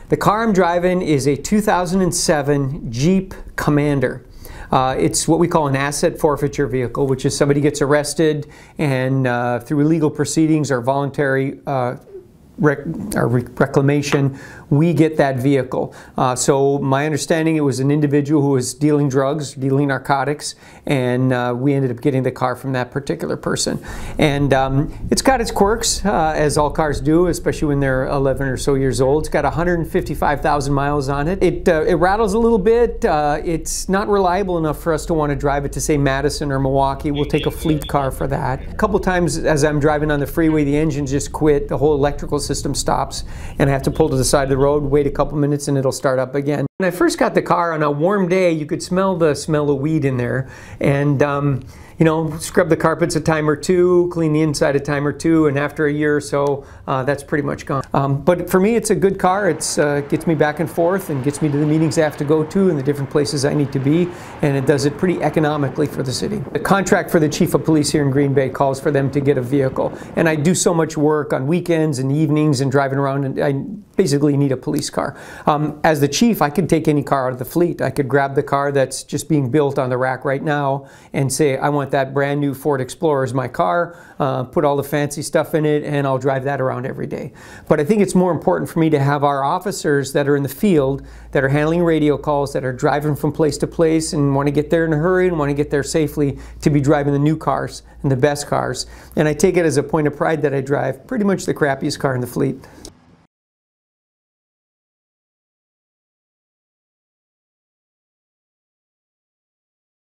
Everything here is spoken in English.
The car I'm driving is a 2007 Jeep Commander. It's what we call an asset forfeiture vehicle, which is somebody gets arrested and through illegal proceedings or voluntary reclamation, we get that vehicle. So my understanding, it was an individual who was dealing drugs, dealing narcotics, and we ended up getting the car from that particular person. And it's got its quirks, as all cars do, especially when they're 11 or so years old. It's got 155,000 miles on it. It rattles a little bit. It's not reliable enough for us to want to drive it to, say, Madison or Milwaukee. We'll take a fleet car for that. A couple times as I'm driving on the freeway, the engine just quit. The whole electrical system stops, and I have to pull to the side of the road, wait a couple minutes, and it'll start up again. When I first got the car on a warm day, you could smell the smell of weed in there, and you know, scrub the carpets a time or two, clean the inside a time or two, and after a year or so, that's pretty much gone. But for me, it's a good car. It gets me back and forth and gets me to the meetings I have to go to and the different places I need to be, and it does it pretty economically for the city. The contract for the chief of police here in Green Bay calls for them to get a vehicle, and I do so much work on weekends and evenings and driving around, and I basically need a police car. As the chief, I could take any car out of the fleet. I could grab the car that's just being built on the rack right now and say, I want that brand new Ford Explorer as my car, put all the fancy stuff in it, and I'll drive that around every day. But I think it's more important for me to have our officers that are in the field, that are handling radio calls, that are driving from place to place and want to get there in a hurry and want to get there safely, to be driving the new cars and the best cars. And I take it as a point of pride that I drive pretty much the crappiest car in the fleet.